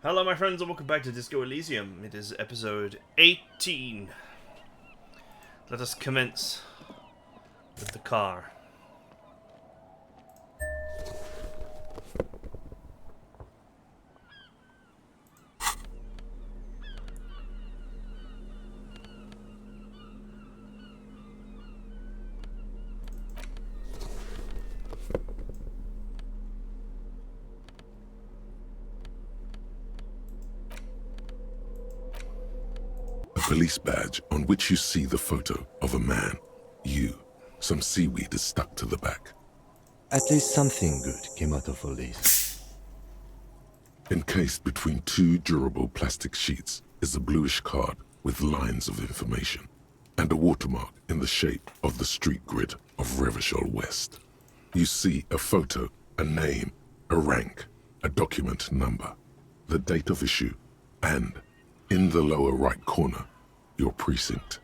Hello my friends and welcome back to Disco Elysium. It is episode 18. Let us commence with the car. Police badge on which you see the photo of a man. Some seaweed is stuck to the back. At least something good came out of all this. Encased between two durable plastic sheets is a bluish card with lines of information and a watermark in the shape of the street grid of Revachol West. You see a photo, a name, a rank, a document number, the date of issue, and, in the lower right corner, your precinct.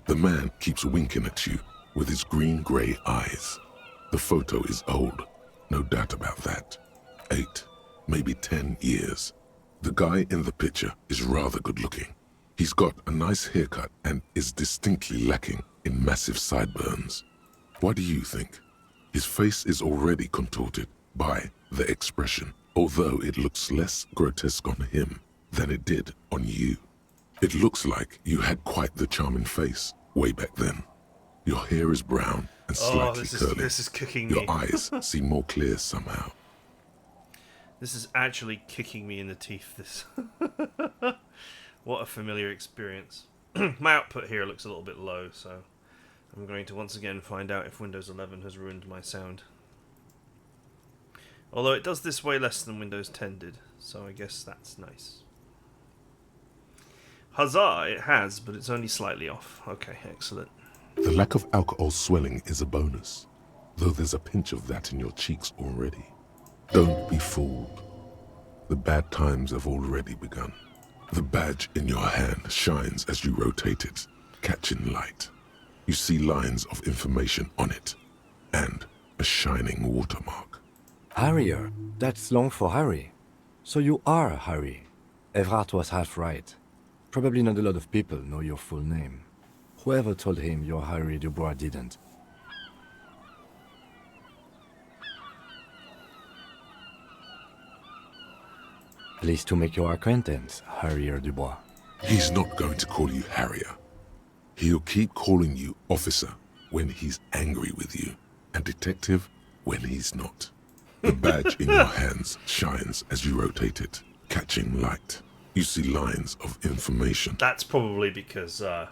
The man keeps winking at you with his green-grey eyes. The photo is old, no doubt about that. 8, maybe 10 years. The guy in the picture is rather good-looking. He's got a nice haircut and is distinctly lacking in massive sideburns. What do you think? His face is already contorted by the expression, although it looks less grotesque on him than it did on you. It looks like you had quite the charming face way back then. Your hair is brown and slightly curly. This is kicking me. Your eyes seem more clear somehow. This is actually kicking me in the teeth. This. What a familiar experience. My output here looks a little bit low, so I'm going to once again find out if Windows 11 has ruined my sound. Although it does this way less than Windows 10 did, so I guess that's nice. Huzzah, it has, but it's only slightly off. Okay, excellent. The lack of alcohol swelling is a bonus, though there's a pinch of that in your cheeks already. Don't be fooled. The bad times have already begun. The badge in your hand shines as you rotate it, catching light. You see lines of information on it, and a shining watermark. Harrier, that's long for Harry. So you are Harry. Evrard was half right. Probably not a lot of people know your full name. Whoever told him you're Harry Dubois didn't. Pleased to make your acquaintance, Harrier Dubois. He's not going to call you Harrier. He'll keep calling you officer when he's angry with you, and detective when he's not. The badge in your hands shines as you rotate it, catching light. You see lines of information. That's probably because, they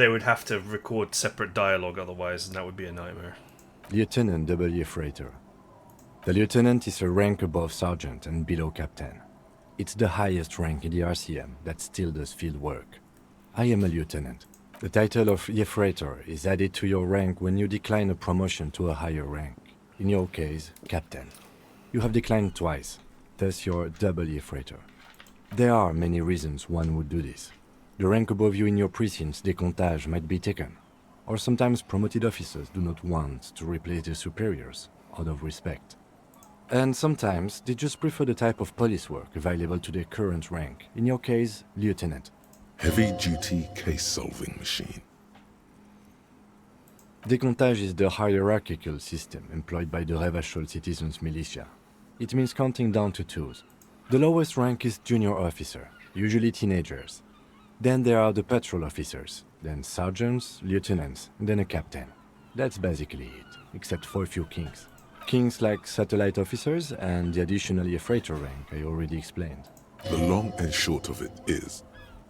would have to record separate dialogue otherwise, and that would be a nightmare. Lieutenant W. Freighter. The lieutenant is a rank above sergeant and below captain. It's the highest rank in the RCM that still does field work. I am a lieutenant. The title of Freighter is added to your rank when you decline a promotion to a higher rank. In your case, captain. You have declined twice, thus you're double Freighter. There are many reasons one would do this. The rank above you in your precinct's decontage might be taken, or sometimes promoted officers do not want to replace their superiors, out of respect. And sometimes they just prefer the type of police work available to their current rank, in your case, lieutenant. Heavy-duty case-solving machine. Decontage is the hierarchical system employed by the Revachol citizens' militia. It means counting down to twos. The lowest rank is junior officer, usually teenagers. Then there are the patrol officers, then sergeants, lieutenants, and then a captain. That's basically it, except for a few kings. Kings like satellite officers and the additional freighter rank I already explained. The long and short of it is,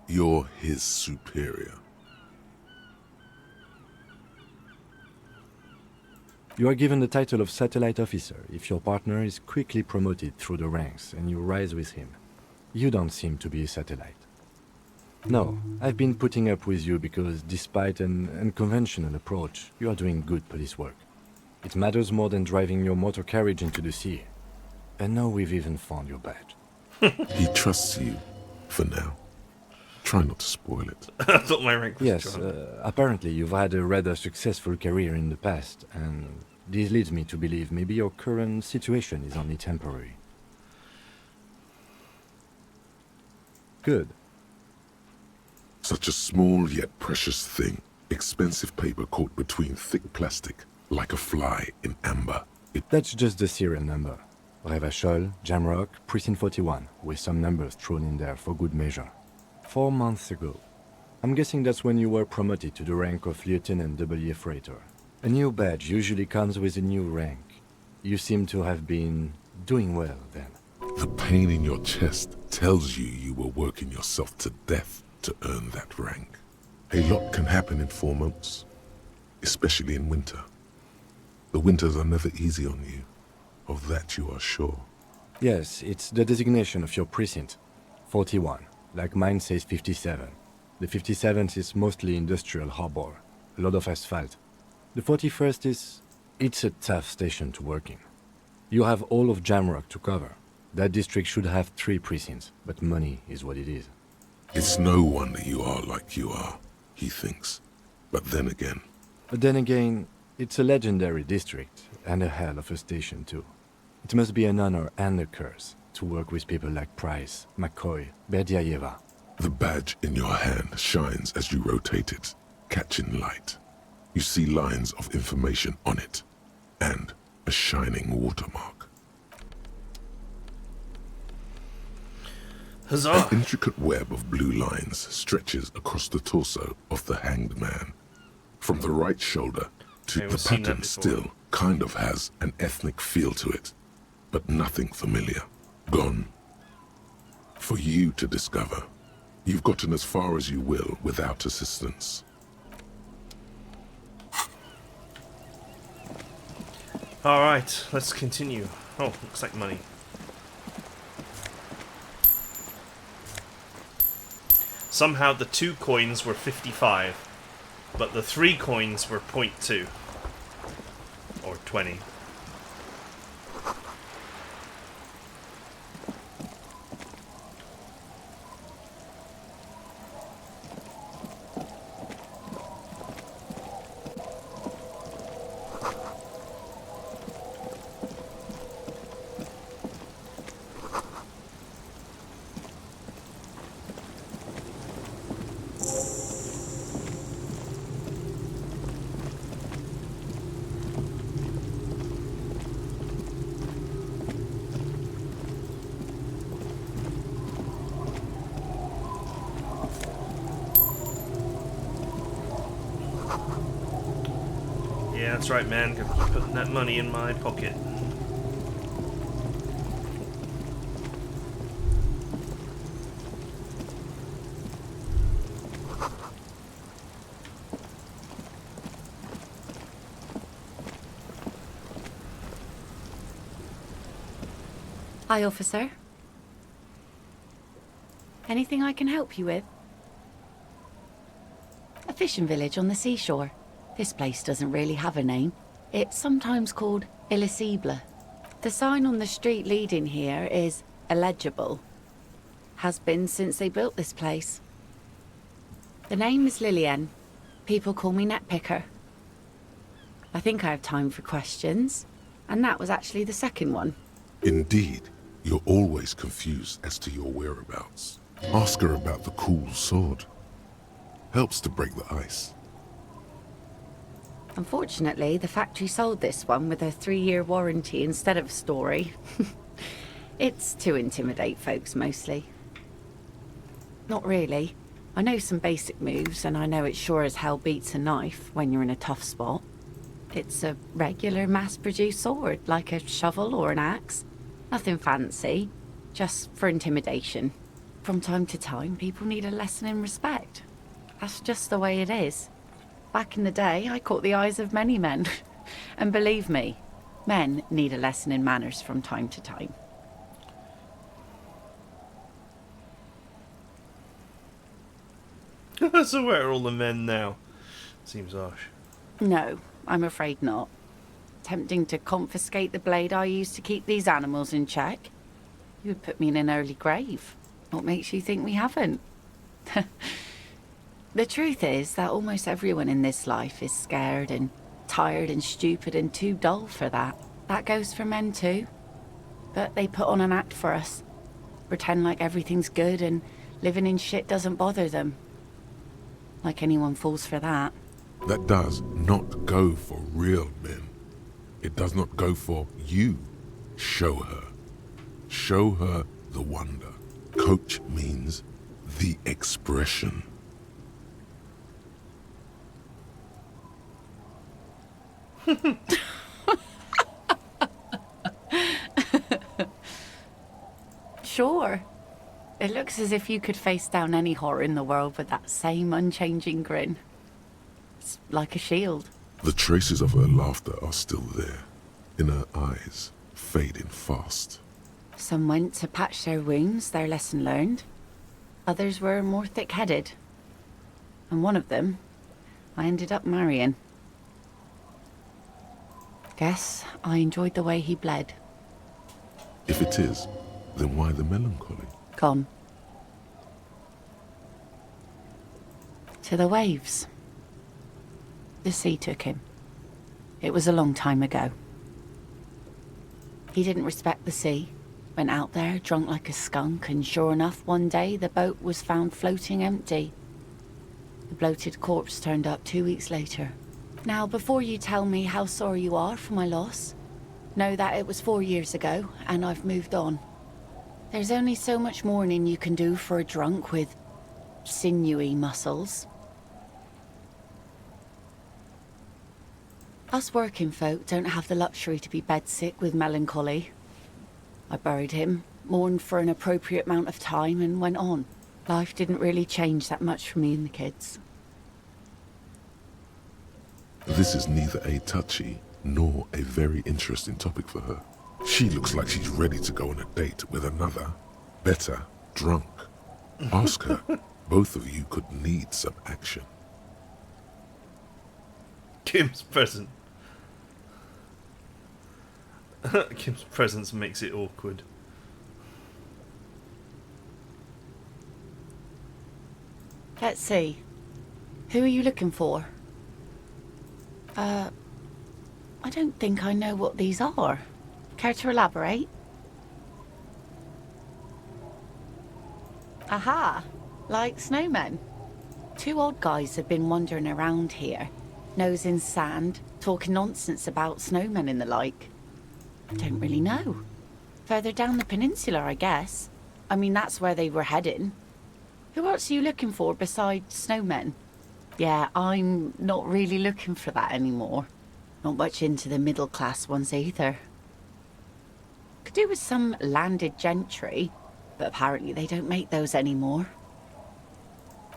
you're his superior. You are given the title of satellite officer if your partner is quickly promoted through the ranks and you rise with him. You don't seem to be a satellite. No, I've been putting up with you because despite an unconventional approach, you are doing good police work. It matters more than driving your motor carriage into the sea. And now we've even found your badge. He trusts you, for now. Try not to spoil it. I thought my rank was Yes, apparently you've had a rather successful career in the past, and This leads me to believe maybe your current situation is only temporary. Good. Such a small yet precious thing. Expensive paper caught between thick plastic, like a fly in amber. That's just the serial number. Revachol, Jamrock, Precinct 41, with some numbers thrown in there for good measure. 4 months ago. I'm guessing that's when you were promoted to the rank of Lieutenant W. Freighter. A new badge usually comes with a new rank. You seem to have been doing well then. The pain in your chest tells you were working yourself to death to earn that rank. A lot can happen in 4 months, especially in winter. The winters are never easy on you. Of that you are sure. Yes, it's the designation of your precinct. 41, like mine says 57. The 57th is mostly industrial harbor, a lot of asphalt. The 41st is... it's a tough station to work in. You have all of Jamrock to cover. That district should have 3 precincts, but money is what it is. It's no wonder you are like you are, he thinks. But then again, it's a legendary district, and a hell of a station too. It must be an honor and a curse to work with people like Price, McCoy, Berdiaeva. The badge in your hand shines as you rotate it, catching light. You see lines of information on it, and a shining watermark. Huzzah! An intricate web of blue lines stretches across the torso of the hanged man. From the right shoulder to Okay, the we've seen that pattern before. still kind of has an ethnic feel to it, but nothing familiar. Gone. For you to discover. You've gotten as far as you will without assistance. Alright, let's continue. Oh, looks like money. Somehow the 2 coins were 55, but the 3 coins were 0.2. Or 20. Yeah, that's right, man. Gotta keep putting that money in my pocket. Hi, officer. Anything I can help you with? A fishing village on the seashore. This place doesn't really have a name. It's sometimes called Elysium. The sign on the street leading here is illegible. Has been since they built this place. The name is Lillian. People call me Netpicker. I think I have time for questions, and that was actually the second one. Indeed, you're always confused as to your whereabouts. Ask her about the cool sword. Helps to break the ice. Unfortunately, the factory sold this one with a 3-year warranty instead of a story. It's to intimidate folks, mostly. Not really. I know some basic moves, and I know it sure as hell beats a knife when you're in a tough spot. It's a regular mass-produced sword, like a shovel or an axe. Nothing fancy, just for intimidation. From time to time, people need a lesson in respect. That's just the way it is. Back in the day, I caught the eyes of many men. And believe me, men need a lesson in manners from time to time. So where are all the men now? Seems harsh. No, I'm afraid not. Attempting to confiscate the blade I used to keep these animals in check. You would put me in an early grave. What makes you think we haven't? The truth is that almost everyone in this life is scared and Tired and stupid and too dull for that. That goes for men too. But they put on an act for us. Pretend like everything's good and living in shit doesn't bother them. Like anyone falls for that. That does not go for real men. It does not go for you. Show her. Show her the wonder. Coach means the expression. Sure. It looks as if you could face down any horror in the world with that same unchanging grin. It's like a shield. The traces of her laughter are still there, in her eyes, fading fast. Some went to patch their wounds, their lesson learned. Others were more thick-headed. And one of them, I ended up marrying. Guess I enjoyed the way he bled. If it is, then why the melancholy? Gone. To the waves. The sea took him. It was a long time ago. He didn't respect the sea. Went out there, drunk like a skunk, and sure enough, one day the boat was found floating empty. The bloated corpse turned up 2 weeks later. Now, before you tell me how sorry you are for my loss, know that it was 4 years ago, and I've moved on. There's only so much mourning you can do for a drunk with sinewy muscles. Us working folk don't have the luxury to be bedsick with melancholy. I buried him, mourned for an appropriate amount of time, and went on. Life didn't really change that much for me and the kids. This is neither a touchy nor a very interesting topic for her. She looks like she's ready to go on a date with another, better, drunk. Ask her. Both of you could need some action. Kim's present. Kim's presence makes it awkward. Let's see. Who are you looking for? I don't think I know what these are. Care to elaborate? Aha! Like snowmen. Two odd guys have been wandering around here, nose in sand, talking nonsense about snowmen and the like. I don't really know. Further down the peninsula, I guess. I mean, that's where they were heading. Who else are you looking for besides snowmen? Yeah, I'm not really looking for that anymore. Not much into the middle class ones either. Could do with some landed gentry, but apparently they don't make those anymore.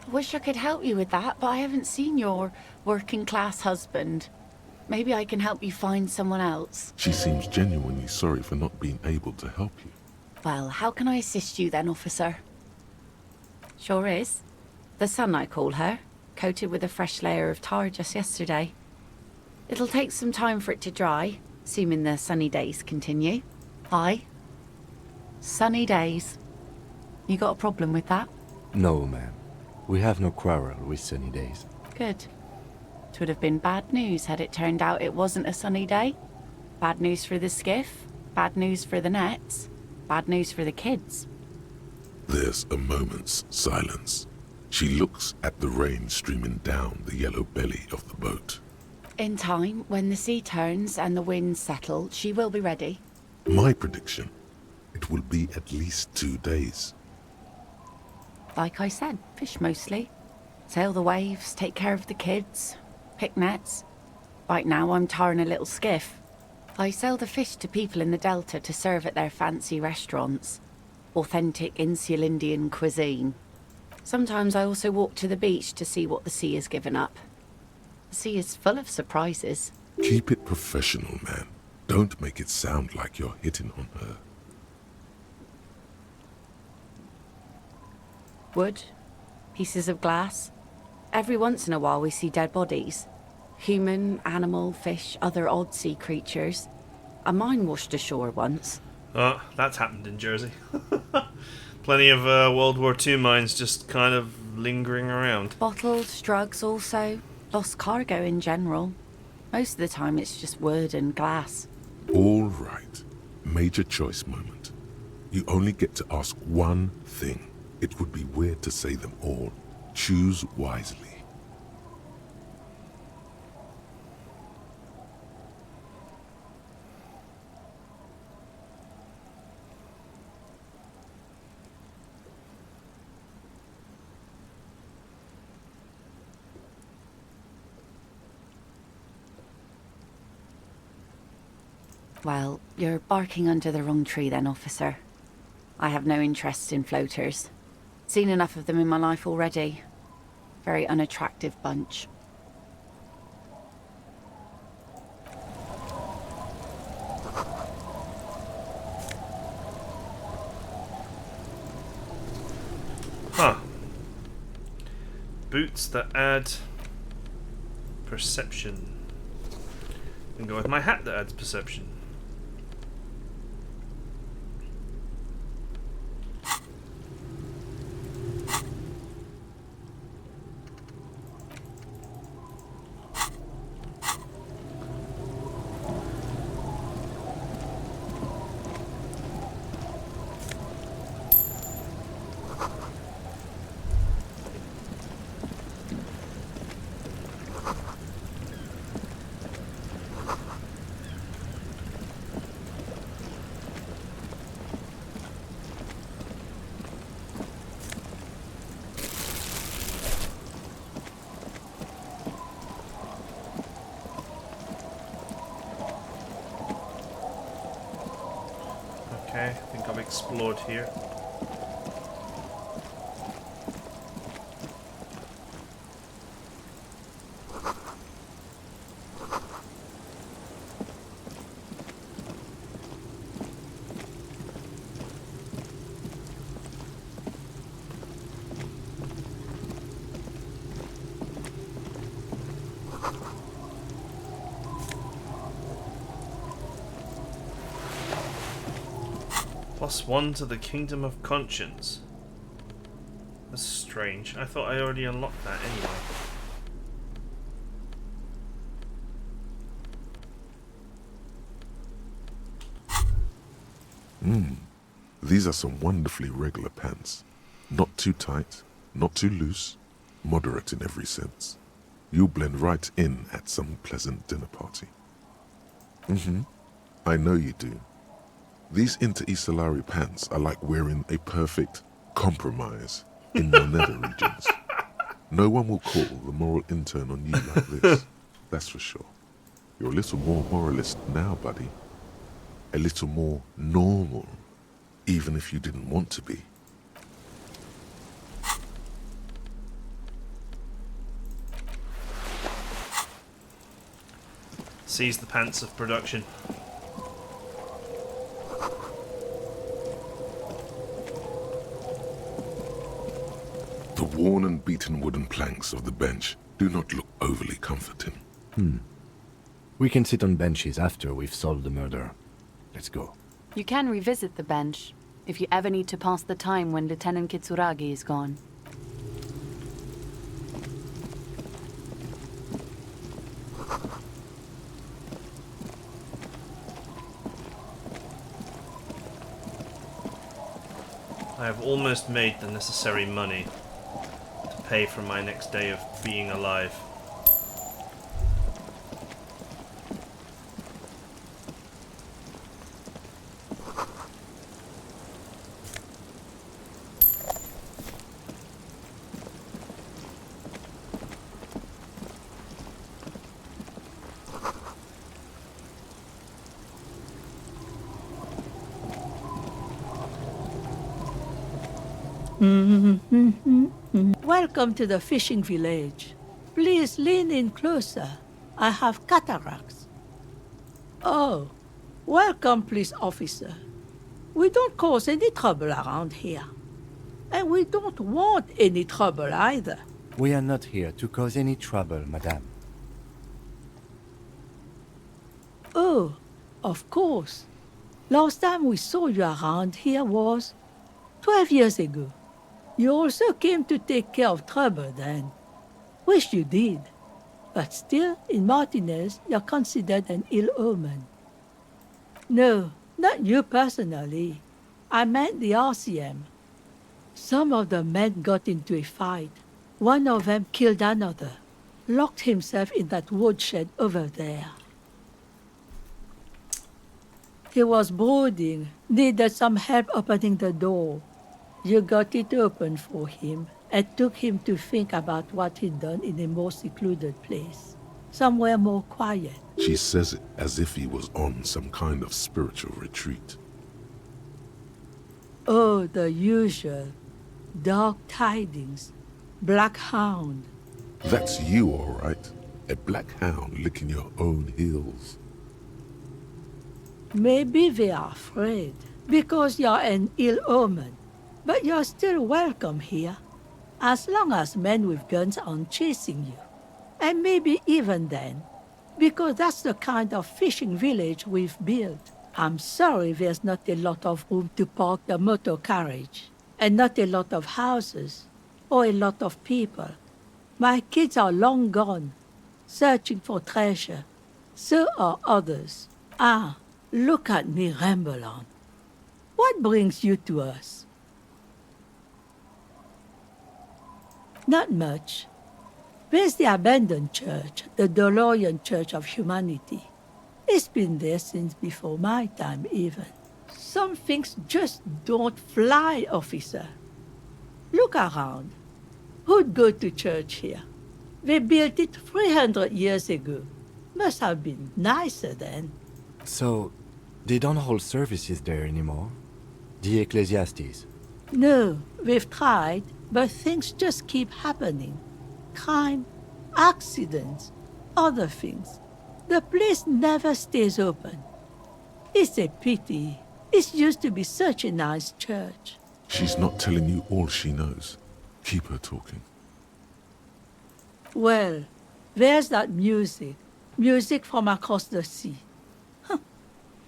I wish I could help you with that, but I haven't seen your working class husband. Maybe I can help you find someone else. She seems genuinely sorry for not being able to help you. Well, how can I assist you then, officer? Sure is. The sun, I call her, coated with a fresh layer of tar just yesterday. It'll take some time for it to dry, assuming the sunny days continue. Aye. Sunny days. You got a problem with that? No, ma'am. We have no quarrel with sunny days. Good. It would have been bad news had it turned out it wasn't a sunny day. Bad news for the skiff, bad news for the nets, bad news for the kids. There's a moment's silence. She looks at the rain streaming down the yellow belly of the boat. In time, when the sea turns and the winds settle, she will be ready. My prediction, it will be at least 2 days. Like I said, fish mostly. Sail the waves, take care of the kids, pick nets. Right now I'm tarring a little skiff. I sell the fish to people in the Delta to serve at their fancy restaurants. Authentic Insular Indian cuisine. Sometimes I also walk to the beach to see what the sea has given up. The sea is full of surprises. Keep it professional, man. Don't make it sound like you're hitting on her. Wood, pieces of glass. Every once in a while we see dead bodies. Human, animal, fish, other odd sea creatures. A mine washed ashore once. Oh, that's happened in Jersey. Plenty of World War II mines just kind of lingering around. Bottles, drugs also. Lost cargo in general. Most of the time it's just wood and glass. All right. Major choice moment. You only get to ask one thing. It would be weird to say them all. Choose wisely. Well, you're barking under the wrong tree then, officer. I have no interest in floaters. Seen enough of them in my life already. Very unattractive bunch. Huh. Boots that add perception. And go with my hat that adds perception. Okay, I think I've explored here. +1 to the Kingdom of Conscience. That's strange. I thought I already unlocked that anyway. These are some wonderfully regular pants. Not too tight, not too loose, moderate in every sense. You'll blend right in at some pleasant dinner party. I know you do. These Inter-Isolari pants are like wearing a perfect compromise in your nether regions. No one will call the moral intern on you like this. That's for sure. You're a little more moralist now, buddy. A little more normal, even if you didn't want to be. Seize the pants of production. The worn and beaten wooden planks of the bench do not look overly comforting. We can sit on benches after we've solved the murder. Let's go. You can revisit the bench if you ever need to pass the time when Lieutenant Kitsuragi is gone. I have almost made the necessary money to pay for my next day of being alive. Welcome to the fishing village. Please lean in closer. I have cataracts. Oh, welcome, police officer. We don't cause any trouble around here. And we don't want any trouble either. We are not here to cause any trouble, madame. Oh, of course. Last time we saw you around here was 12 years ago. You also came to take care of trouble then. Wish you did. But still, in Martinez, you're considered an ill omen. No, not you personally. I meant the RCM. Some of the men got into a fight. One of them killed another, locked himself in that woodshed over there. He was brooding, needed some help opening the door. You got it open for him and took him to think about what he'd done in a more secluded place, somewhere more quiet. She says it as if he was on some kind of spiritual retreat. Oh, the usual. Dark tidings. Black hound. That's you, all right. A black hound licking your own heels. Maybe they are afraid, because you're an ill omen. But you're still welcome here, as long as men with guns aren't chasing you. And maybe even then, because that's the kind of fishing village we've built. I'm sorry there's not a lot of room to park the motor carriage, and not a lot of houses, or a lot of people. My kids are long gone, searching for treasure. So are others. Ah, look at me ramble on. What brings you to us? Not much. There's the abandoned church, the DeLorean Church of Humanity. It's been there since before my time, even. Some things just don't fly, officer. Look around. Who'd go to church here? They built it 300 years ago. Must have been nicer then. So, they don't hold services there anymore? The Ecclesiastes? No, we've tried, but things just keep happening. Crime, accidents, other things. The place never stays open. It's a pity. It used to be such a nice church. She's not telling you all she knows. Keep her talking. Well, there's that music. Music from across the sea.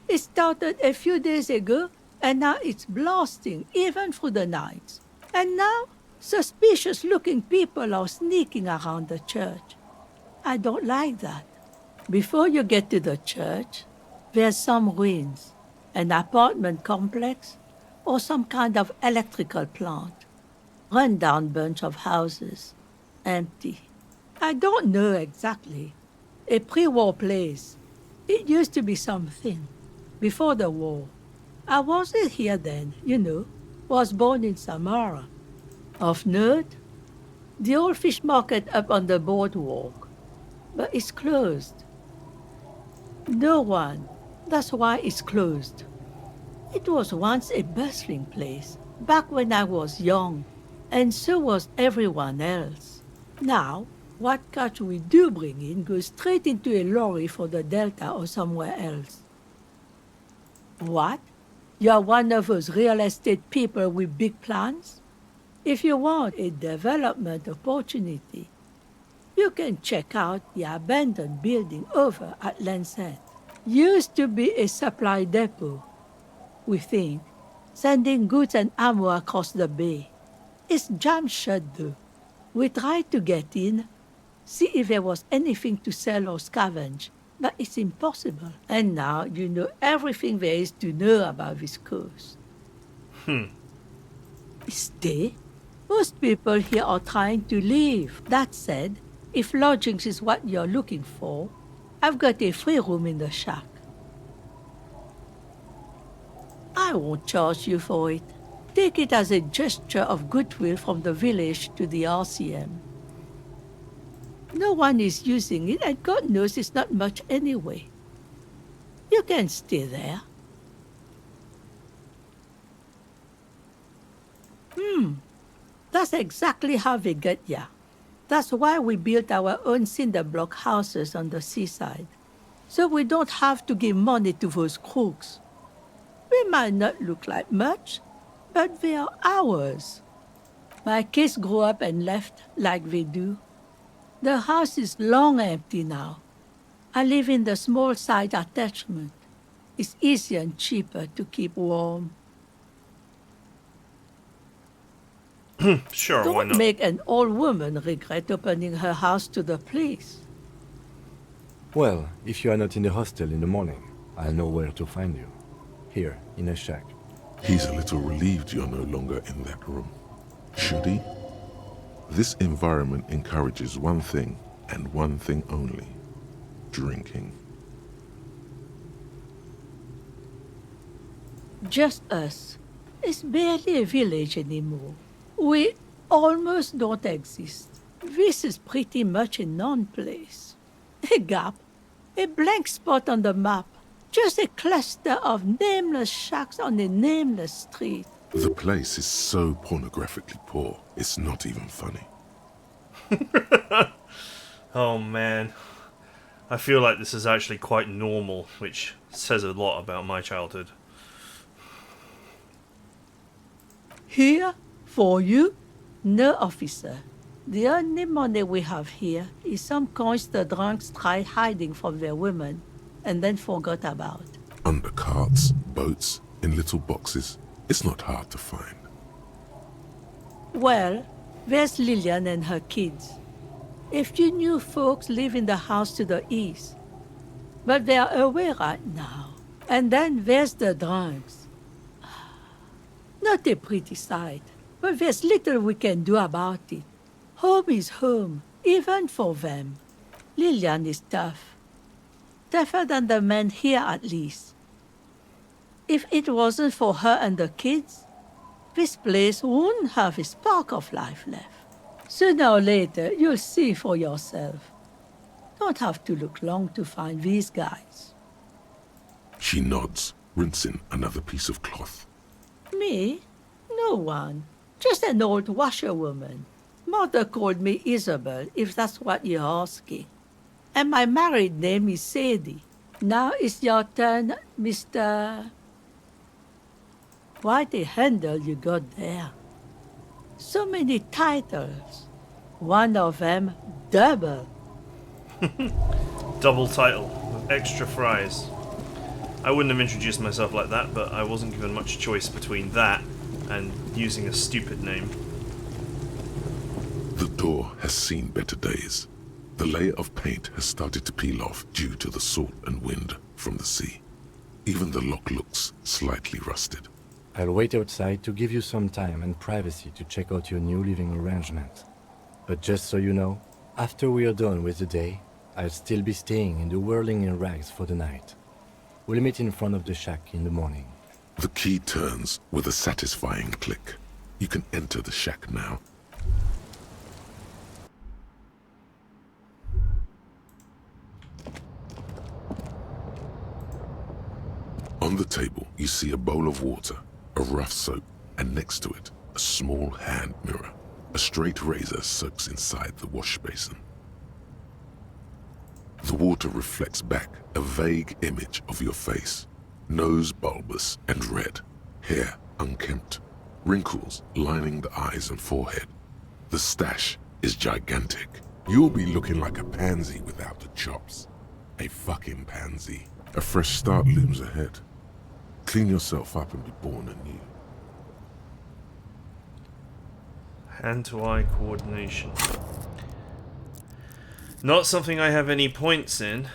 It started a few days ago, and now it's blasting, even through the nights. And now, suspicious-looking people are sneaking around the church. I don't like that. Before you get to the church, there's some ruins, an apartment complex, or some kind of electrical plant. Run-down bunch of houses, empty. I don't know exactly. A pre-war place. It used to be something. Before the war. I wasn't here then, you know. Was born in Samara. Of note, the old fish market up on the boardwalk. But it's closed. No one. That's why it's closed. It was once a bustling place, back when I was young, and so was everyone else. Now, what catch we do bring in goes straight into a lorry for the Delta or somewhere else. What? You're one of those real estate people with big plans? If you want a development opportunity, you can check out the abandoned building over at Land's End. Used to be a supply depot, we think, sending goods and ammo across the bay. It's jammed shut though. We tried to get in, see if there was anything to sell or scavenge, but it's impossible. And now you know everything there is to know about this coast. Stay? Most people here are trying to leave. That said, if lodgings is what you're looking for, I've got a free room in the shack. I won't charge you for it. Take it as a gesture of goodwill from the village to the RCM. No one is using it, and God knows it's not much anyway. You can stay there. That's exactly how they get ya. That's why we built our own cinder block houses on the seaside. So we don't have to give money to those crooks. We might not look like much, but they are ours. My kids grew up and left like they do. The house is long empty now. I live in the small side attachment. It's easier and cheaper to keep warm. Sure, why Don't not? make an old woman regret opening her house to the police. Well, if you are not in the hostel in the morning, I'll know where to find you. Here, in a shack. He's a little relieved you're no longer in that room. Should he? This environment encourages one thing, and one thing only. Drinking. Just us. It's barely a village anymore. We almost don't exist. This is pretty much a non-place. A gap. A blank spot on the map. Just a cluster of nameless shacks on a nameless street. The place is so pornographically poor, it's not even funny. Oh man. I feel like this is actually quite normal, which says a lot about my childhood. Here? For you? No, officer. The only money we have here is some coins the drunks tried hiding from their women and then forgot about. Under carts, boats, in little boxes, it's not hard to find. Well, there's Lillian and her kids. A few new folks live in the house to the east, but they are away right now. And then there's the drunks. Not a pretty sight, but there's little we can do about it. Home is home, even for them. Lillian is tough. Tougher than the men here, at least. If it wasn't for her and the kids, this place wouldn't have a spark of life left. Sooner or later, you'll see for yourself. Don't have to look long to find these guys. She nods, rinsing another piece of cloth. Me? No one. Just an old washerwoman. Mother called me Isabel, if that's what you're asking. And my married name is Sadie. Now it's your turn, Mr. Quite a handle you got there. So many titles. One of them double. Double title, with extra fries. I wouldn't have introduced myself like that, but I wasn't given much choice between that and using a stupid name. The door has seen better days. The layer of paint has started to peel off due to the salt and wind from the sea. Even the lock looks slightly rusted. I'll wait outside to give you some time and privacy to check out your new living arrangement. But just so you know, after we are done with the day, I'll still be staying in the Whirling in Rags for the night. We'll meet in front of the shack in the morning. The key turns with a satisfying click. You can enter the shack now. On the table, you see a bowl of water, a rough soap, and next to it, a small hand mirror. A straight razor soaks inside the wash basin. The water reflects back a vague image of your face. Nose bulbous and red, hair unkempt, wrinkles lining the eyes and forehead. The stash is gigantic. You'll be looking like a pansy without the chops. A fucking pansy. A fresh start looms ahead. Clean yourself up and be born anew. Hand-to-eye coordination. Not something I have any points in.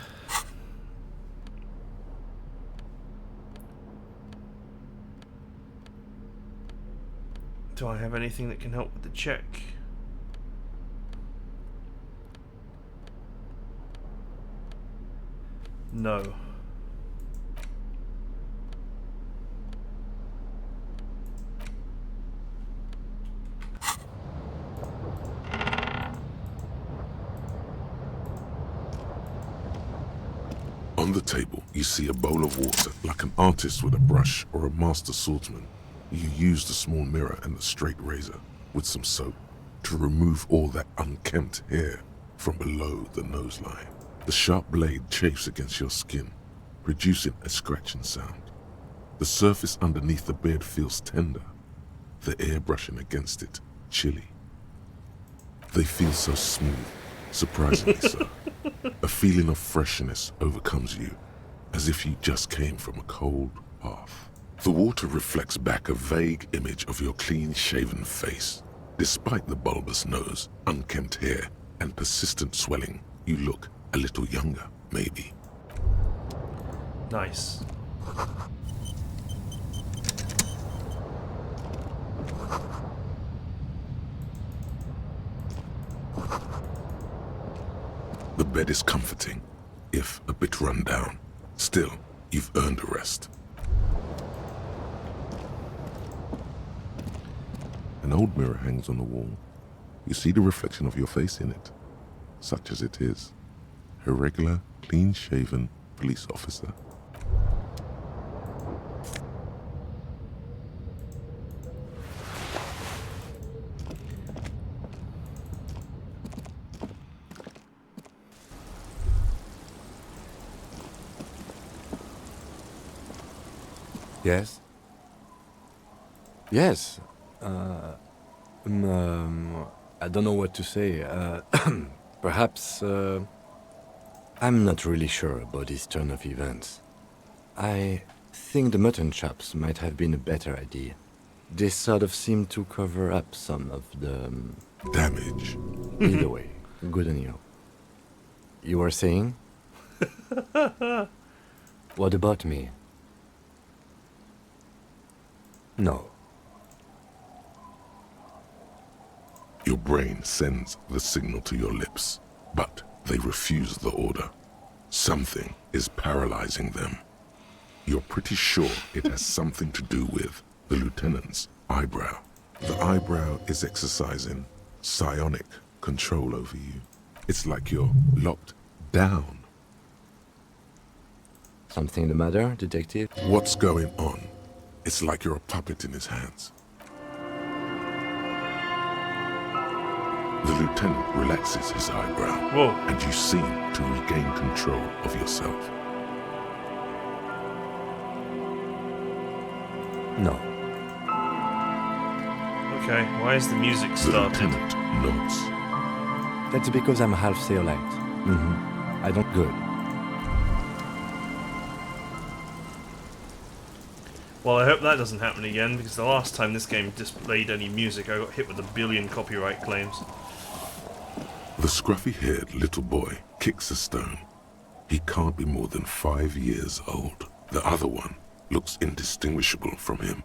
Do I have anything that can help with the check? No. On the table, you see a bowl of water. Like an artist with a brush or a master swordsman, you use the small mirror and the straight razor with some soap to remove all that unkempt hair from below the nose line. The sharp blade chafes against your skin, producing a scratching sound. The surface underneath the beard feels tender, the air brushing against it chilly. They feel so smooth, surprisingly so. A feeling of freshness overcomes you, as if you just came from a cold bath. The water reflects back a vague image of your clean-shaven face. Despite the bulbous nose, unkempt hair, and persistent swelling, you look a little younger. maybe. Nice. The bed is comforting, if a bit run down. Still, you've earned a rest. An old mirror hangs on the wall. You see the reflection of your face in it, such as it is. A regular, clean-shaven police officer. Yes? Yes. I don't know what to say. Perhaps, I'm not really sure about this turn of events. I think the mutton chops might have been a better idea. They sort of seem to cover up some of the... Damage. Either way, good on you. You were saying? What about me? No. Your brain sends the signal to your lips, but they refuse the order. Something is paralyzing them. You're pretty sure it has something to do with the lieutenant's eyebrow. The eyebrow is exercising psionic control over you. It's like you're locked down. Something the matter, detective? What's going on? It's like you're a puppet in his hands. The lieutenant relaxes his eyebrow, Whoa. and you seem to regain control of yourself. No. Okay, why is the music The started? lieutenant nods. That's because I'm half Seolite. I don't good. Well, I hope that doesn't happen again, because the last time this game displayed any music, I got hit with 1 billion copyright claims. The scruffy-haired little boy kicks a stone. He can't be more than 5 years old. The other one looks indistinguishable from him.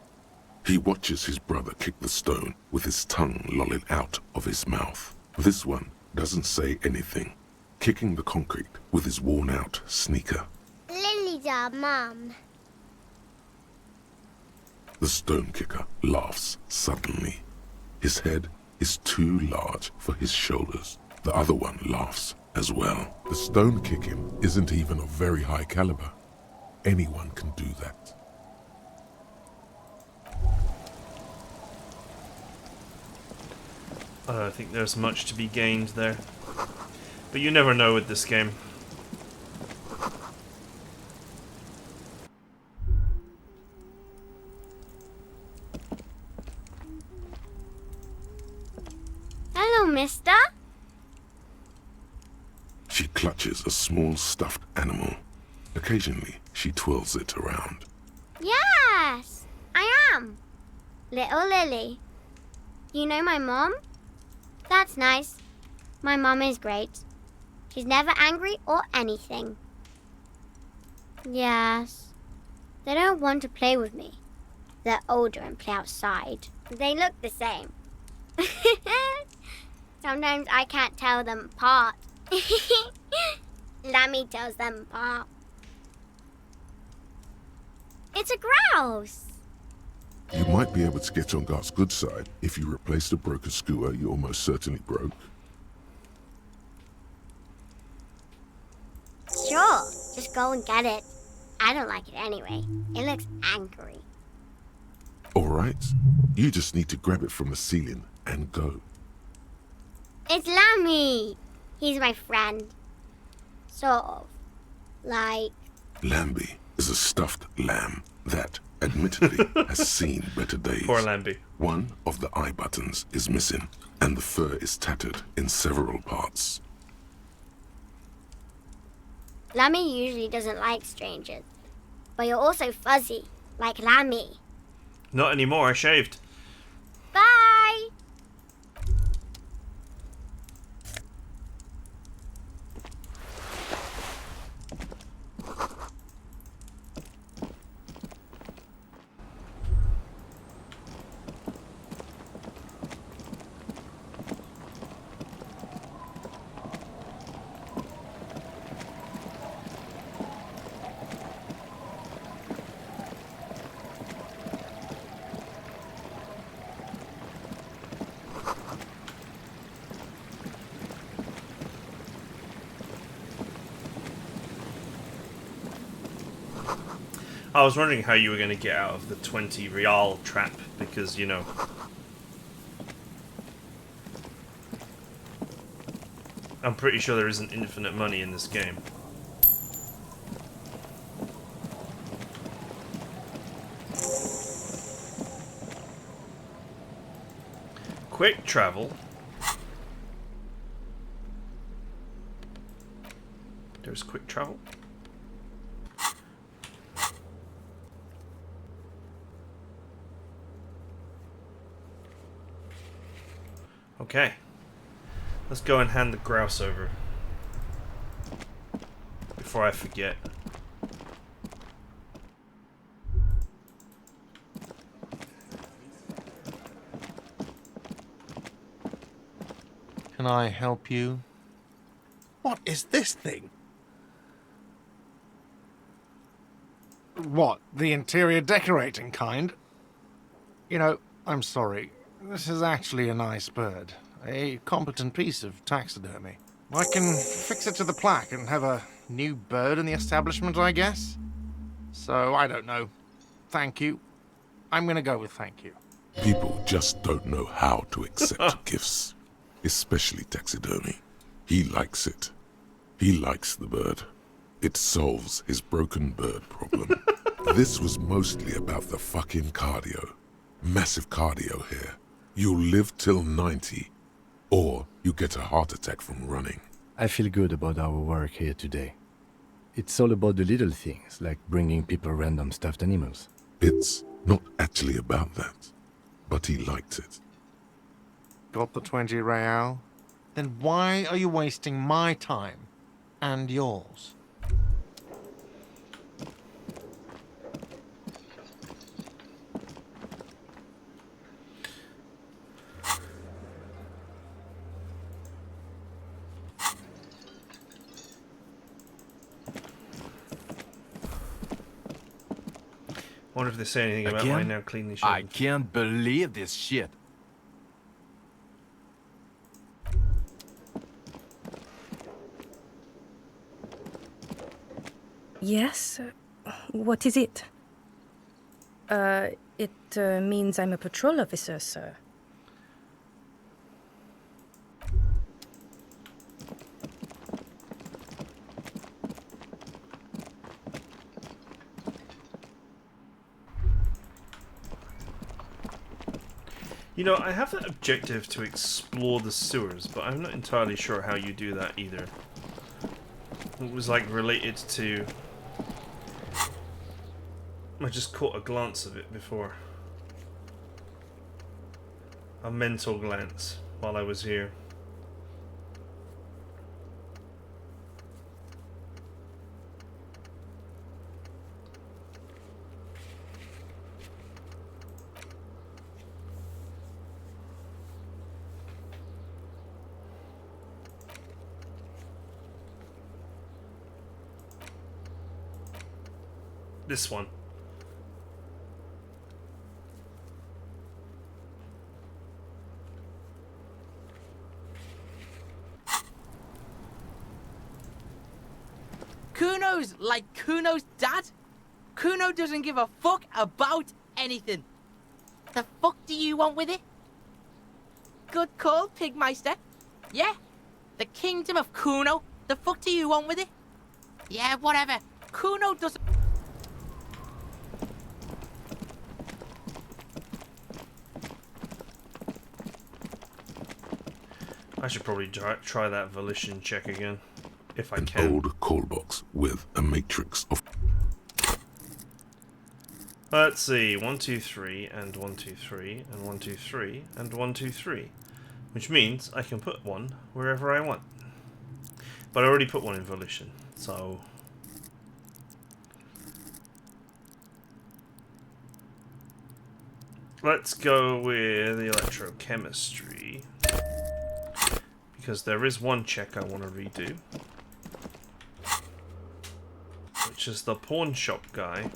He watches his brother kick the stone with his tongue lolling out of his mouth. This one doesn't say anything, kicking the concrete with his worn-out sneaker. Lily's our mum. The stone kicker laughs suddenly. His head is too large for his shoulders. The other one laughs as well. The stone kicking isn't even of very high caliber. Anyone can do that. I don't think there's much to be gained there. But you never know with this game. Hello, mister. She clutches a small stuffed animal. Occasionally, she twirls it around. Yes, I am. Little Lily. You know my mom? That's nice. My mom is great. She's never angry or anything. Yes. They don't want to play with me. They're older and play outside. They look the same. Sometimes I can't tell them apart. Lammy tells them apart. It's a grouse. You might be able to get on Gart's good side if you replace the broken skewer you almost certainly broke. Sure, just go and get it. I don't like it anyway. It looks angry. All right, you just need to grab it from the ceiling and go. It's Lammy. He's my friend. Sort of. Like... Lambie is a stuffed lamb that, admittedly, has seen better days. Poor Lambie. One of the eye buttons is missing, and the fur is tattered in several parts. Lammy usually doesn't like strangers. But you're also fuzzy, like Lammy. Not anymore, I shaved. Bye! I was wondering how you were going to get out of the 20 real trap, because, you know... I'm pretty sure there isn't infinite money in this game. Quick travel. There's quick travel. Okay. Let's go and hand the grouse over. Before I forget. Can I help you? What is this thing? What, the interior decorating kind? You know, I'm sorry. This is actually a nice bird. A competent piece of taxidermy. I can fix it to the plaque and have a new bird in the establishment, I guess? So, I don't know. Thank you. I'm gonna go with thank you. People just don't know how to accept gifts, especially taxidermy. He likes it. He likes the bird. It solves his broken bird problem. This was mostly about the fucking cardio. Massive cardio here. You'll live till 90, or you get a heart attack from running. I feel good about our work here today. It's all about the little things, like bringing people random stuffed animals. It's not actually about that, but he liked it. Got the 20 real? Then why are you wasting my time and yours? I wonder if they say anything about Again? mine now cleanly shaven. I can't believe this shit. Yes? What is it? It means I'm a patrol officer, sir. You know, I have that objective to explore the sewers, but I'm not entirely sure how you do that either. It was like related to... I just caught a glance of it before. A mental glance while I was here. This one. Kuno's like Kuno's dad? Kuno doesn't give a fuck about anything. The fuck do you want with it? Good call, Pigmeister. Yeah? The kingdom of Kuno? The fuck do you want with it? Yeah, whatever. Kuno doesn't... I should probably try that volition check again, if I An can. old call box with a matrix of... Let's see, 1, 2, 3, and 1, 2, 3, and 1, 2, 3, and 1, 2, 3. Which means I can put one wherever I want. But I already put one in volition, so... Let's go with the electrochemistry. Because there is one check I want to redo. Which is the pawn shop guy.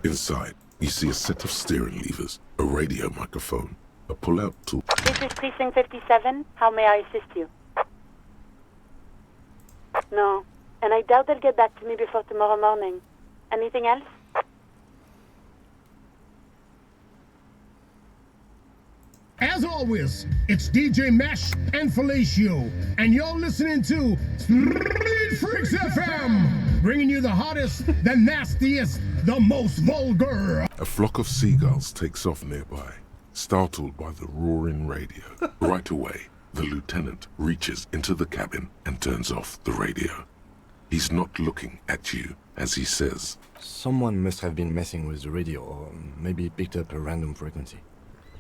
Inside, you see a set of steering levers, a radio microphone, a pull-out tool. This is Precinct 57. How may I assist you? No. And I doubt they'll get back to me before tomorrow morning. Anything else? As always, it's DJ Mesh and Felicio, and you're listening to Street Freaks FM, bringing you the hottest, the nastiest, the most vulgar. A flock of seagulls takes off nearby, startled by the roaring radio. Right away, the lieutenant reaches into the cabin and turns off the radio. He's not looking at you as he says, Someone must have been messing with the radio, or maybe picked up a random frequency.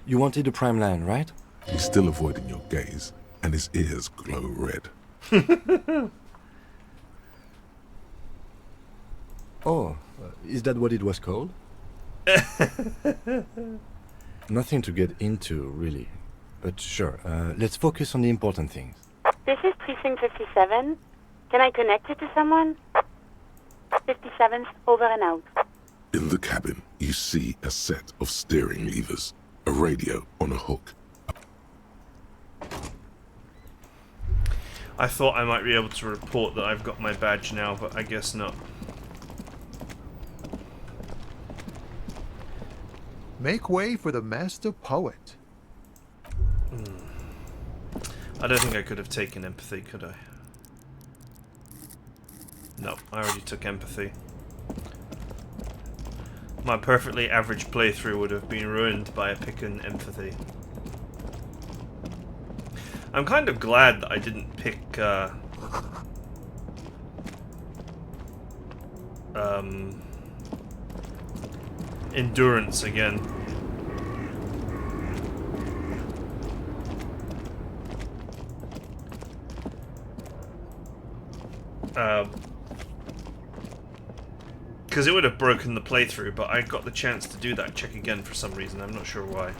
You wanted a prime line, right? He's still avoiding your gaze, and his ears glow red. Oh, is that what it was called? Nothing to get into, really. But sure, let's focus on the important things. This is Precinct 57. Can I connect you to someone? 57's over and out. In the cabin, you see a set of steering levers, a radio on a hook. I thought I might be able to report that I've got my badge now, but I guess not. Make way for the master poet. I don't think I could have taken empathy, could I? No, I already took empathy. My perfectly average playthrough would have been ruined by a pick and empathy. I'm kind of glad that I didn't pick endurance again. Because it would have broken the playthrough, but I got the chance to do that check again for some reason. I'm not sure why.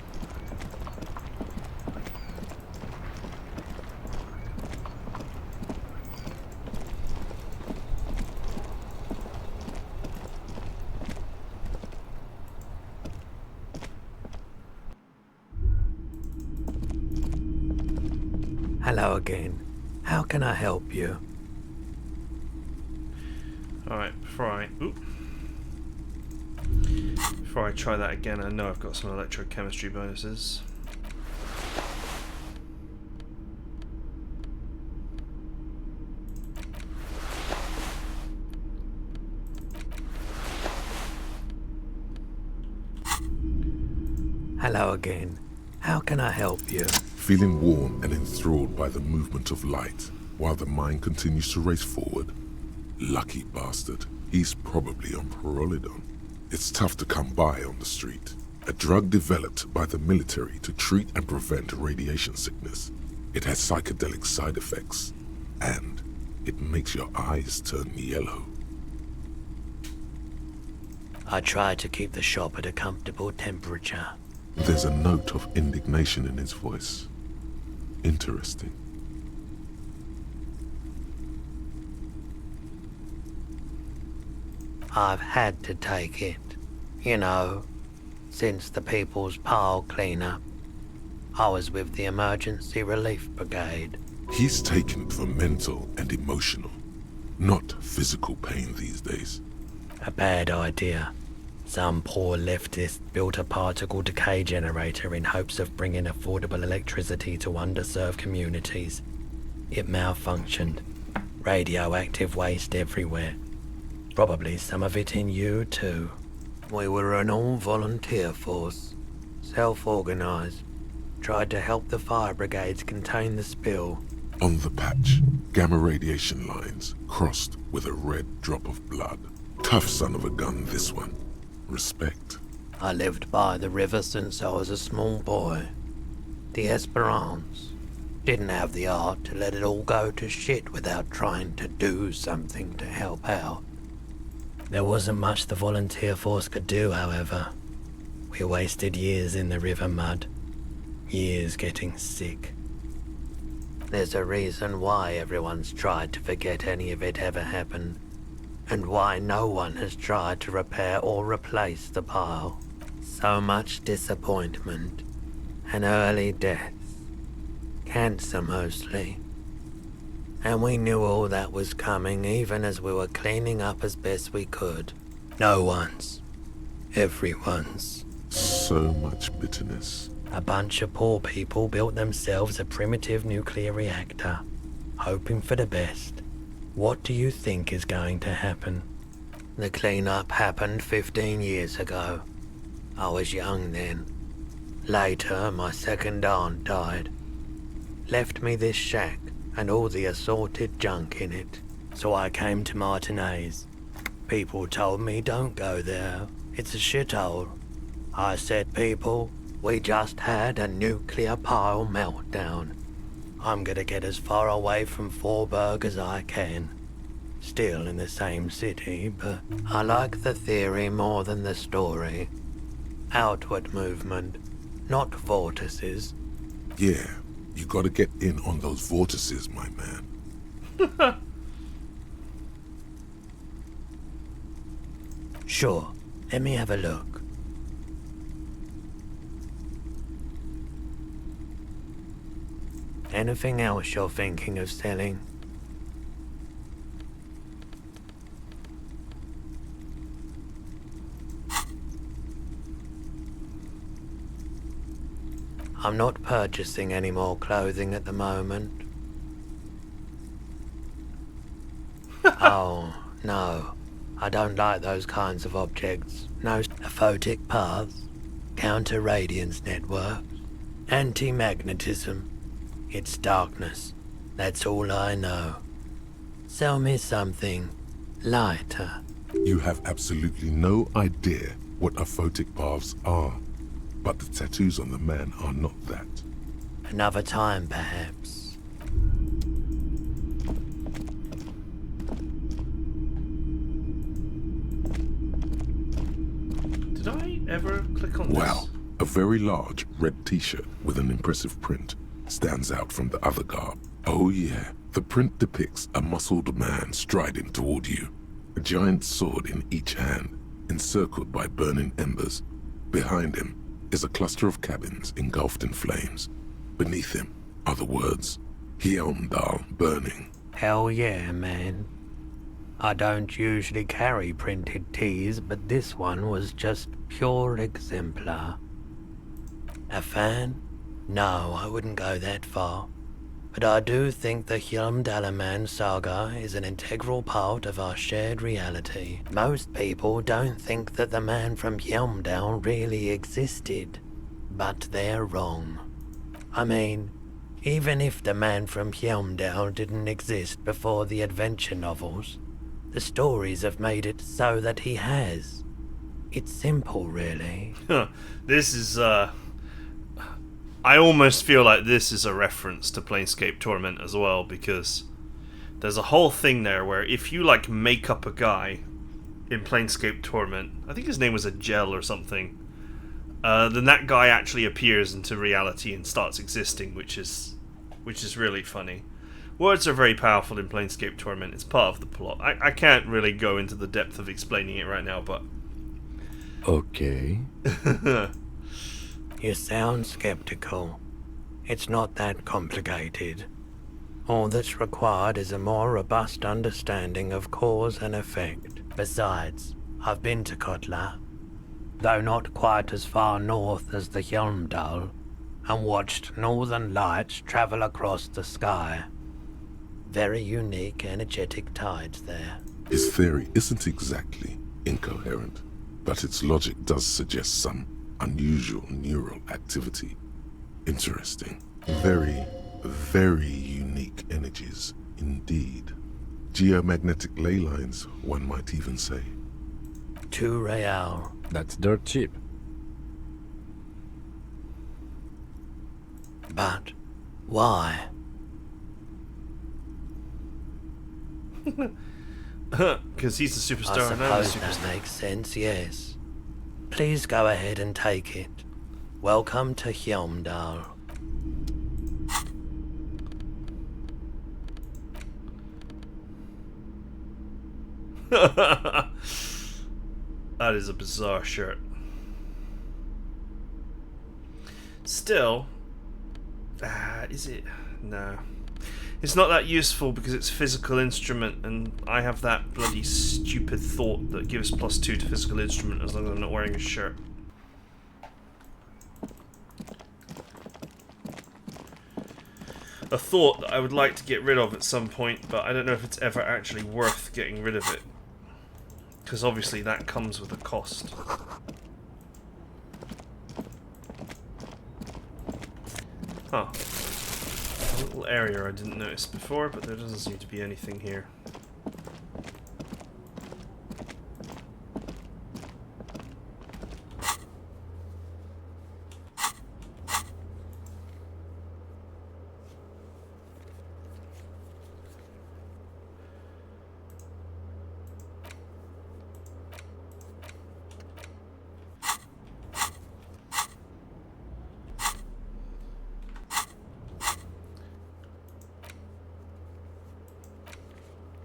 Hello again. How can I help you? Alright, before I try that again, I know I've got some electrochemistry bonuses. Hello again. How can I help you? Feeling warm and enthralled by the movement of light, while the mind continues to race forward. Lucky bastard. He's probably on Pyrrolidon. It's tough to come by on the street. A drug developed by the military to treat and prevent radiation sickness. It has psychedelic side effects, and it makes your eyes turn yellow. I try to keep the shop at a comfortable temperature. There's a note of indignation in his voice. Interesting. I've had to take it. You know, since the People's Pile cleanup. I was with the Emergency Relief Brigade. He's taken for mental and emotional, not physical pain these days. A bad idea. Some poor leftist built a particle decay generator in hopes of bringing affordable electricity to underserved communities. It malfunctioned. Radioactive waste everywhere. Probably some of it in you too. We were an all-volunteer force. Self-organized. Tried to help the fire brigades contain the spill. On the patch, gamma radiation lines crossed with a red drop of blood. Tough son of a gun, this one. Respect. I lived by the river since I was a small boy. The Esperance. Didn't have the art to let it all go to shit without trying to do something to help out. There wasn't much the volunteer force could do, however. We wasted years in the river mud. Years getting sick. There's a reason why everyone's tried to forget any of it ever happened, and why no one has tried to repair or replace the pile. So much disappointment, and early deaths. Cancer mostly. And we knew all that was coming even as we were cleaning up as best we could. No one's. Everyone's. So much bitterness. A bunch of poor people built themselves a primitive nuclear reactor, hoping for the best. What do you think is going to happen? The cleanup happened 15 years ago. I was young then. Later, my second aunt died. Left me this shack and all the assorted junk in it. So I came to Martinez. People told me don't go there. It's a shithole. I said, people, we just had a nuclear pile meltdown. I'm gonna get as far away from Forburg as I can. Still in the same city, but I like the theory more than the story. Outward movement, not vortices. Yeah, you gotta get in on those vortices, my man. Sure, let me have a look. Anything else you're thinking of selling? I'm not purchasing any more clothing at the moment. Oh, no. I don't like those kinds of objects. No aphotic paths, counter-radiance networks, anti-magnetism. It's darkness. That's all I know. Sell me something lighter. You have absolutely no idea what aphotic paths are. But the tattoos on the man are not that. Another time, perhaps. Did I ever click on this? Wow, a very large red t-shirt with an impressive print stands out from the other garb. Oh yeah, the print depicts a muscled man striding toward you, a giant sword in each hand, encircled by burning embers. Behind him is a cluster of cabins engulfed in flames. Beneath him are the words, Hjelmdal burning. Hell yeah, man. I don't usually carry printed tees, but this one was just pure exemplar. A fan? No, I wouldn't go that far. But I do think the Hjelmdalaman saga is an integral part of our shared reality. Most people don't think that the man from Hjelmdal really existed, but they're wrong. I mean, even if the man from Hjelmdal didn't exist before the adventure novels, the stories have made it so that he has. It's simple, really. This is, I almost feel like this is a reference to Planescape Torment as well, because there's a whole thing there where if you, like, make up a guy in Planescape Torment, I think his name was a gel or something, then that guy actually appears into reality and starts existing, which is really funny. Words are very powerful in Planescape Torment. It's part of the plot. I can't really go into the depth of explaining it right now, but... Okay. You sound skeptical. It's not that complicated. All that's required is a more robust understanding of cause and effect. Besides, I've been to Kotla, though not quite as far north as the Hjelmdal, and watched northern lights travel across the sky. Very unique, energetic tides there. His theory isn't exactly incoherent, but its logic does suggest some unusual neural activity. Interesting. Very, very unique energies indeed. Geomagnetic ley lines, one might even say. 2 real. That's dirt cheap. But why? Because he's the superstar and I'm the I suppose superstar. that makes sense, yes. Please go ahead and take it. Welcome to Hjelmdal. That is a bizarre shirt. Still, is it? No. It's not that useful because it's a physical instrument, and I have that bloody stupid thought that gives +2 to physical instrument as long as I'm not wearing a shirt. A thought that I would like to get rid of at some point, but I don't know if it's ever actually worth getting rid of it. Because obviously that comes with a cost. Huh. A little area I didn't notice before, but there doesn't seem to be anything here.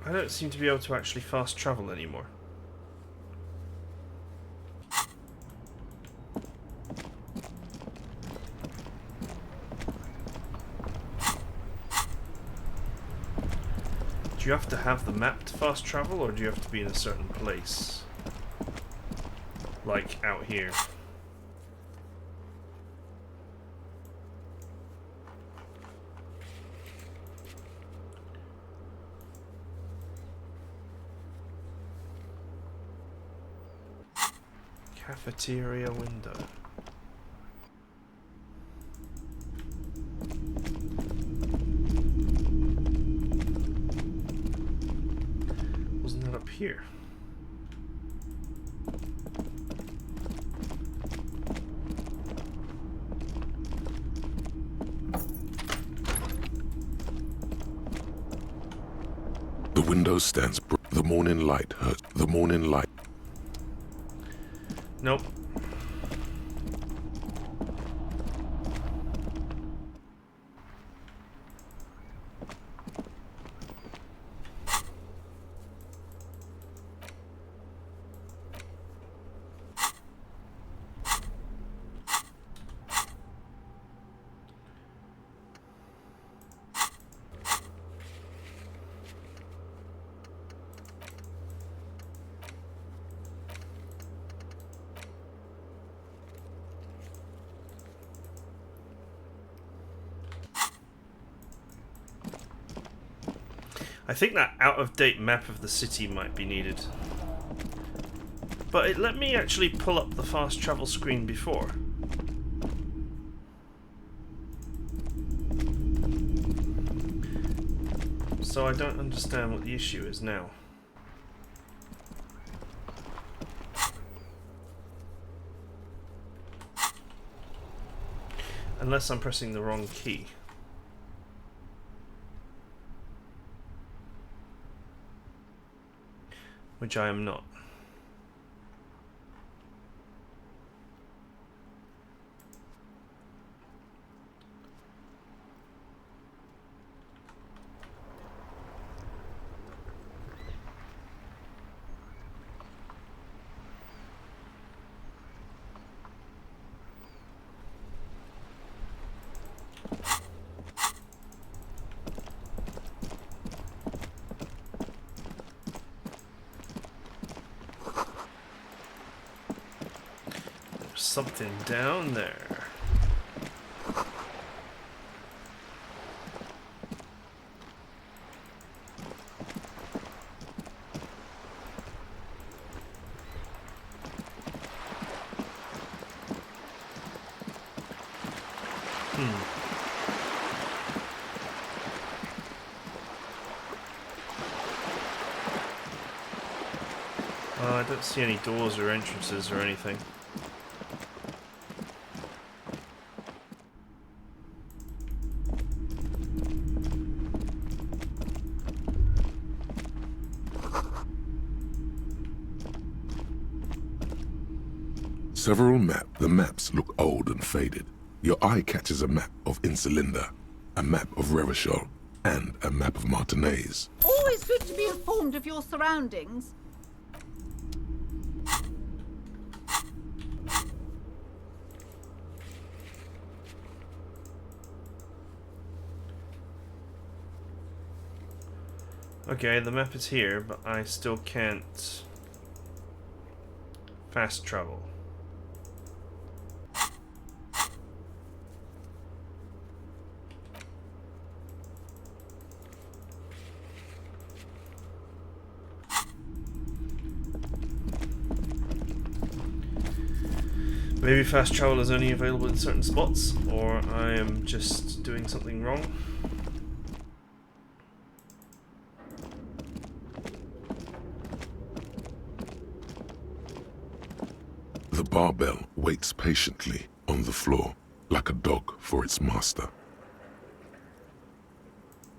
I don't seem to be able to actually fast travel anymore. Do you have to have the map to fast travel, or do you have to be in a certain place? Like out here. Cafeteria window. Wasn't that up here? The window stands. The morning light hurts. The morning light. Nope. I think that out-of-date map of the city might be needed. But it let me actually pull up the fast travel screen before. So I don't understand what the issue is now. Unless I'm pressing the wrong key. Which I am not. Something down there. I don't see any doors or entrances or anything. The maps look old and faded. Your eye catches a map of Insulinda, a map of Revachol, and a map of Martinez. Always good to be informed of your surroundings. Okay, the map is here, but I still can't fast travel. Maybe fast travel is only available in certain spots, or I am just doing something wrong. The barbell waits patiently on the floor, like a dog for its master.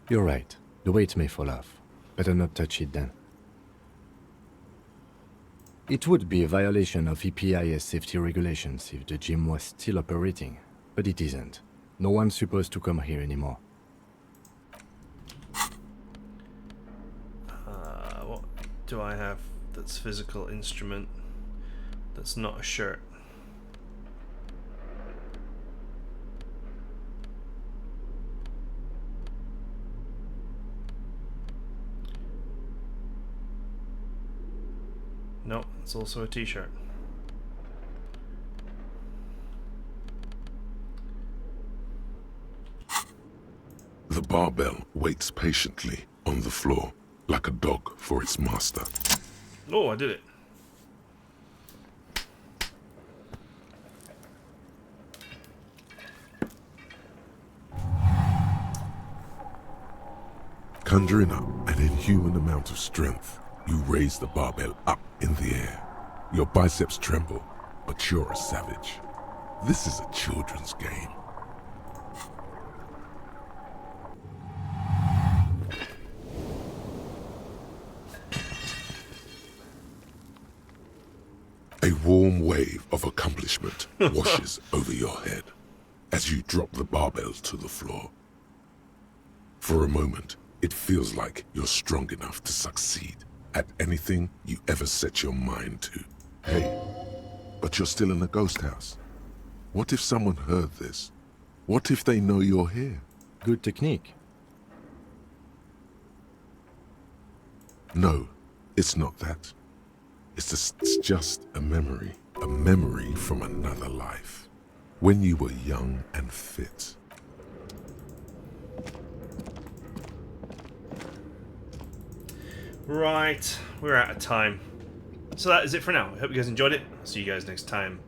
You're right. The weight may fall off. Better not touch it then. It would be a violation of EPIS safety regulations if the gym was still operating, but it isn't. No one's supposed to come here anymore. What do I have that's physical instrument that's not a shirt? No, it's also a t-shirt. The barbell waits patiently on the floor, like a dog for its master. Oh, I did it. Conjuring up an inhuman amount of strength, you raise the barbell up in the air. Your biceps tremble, but you're a savage. This is a children's game. A warm wave of accomplishment washes over your head as you drop the barbell to the floor. For a moment, it feels like you're strong enough to succeed at anything you ever set your mind to. Hey, but you're still in a ghost house. What if someone heard this? What if they know you're here? Good technique. No, it's not that. It's just a memory from another life. When you were young and fit. Right, we're out of time. So that is it for now. I hope you guys enjoyed it. See you guys next time.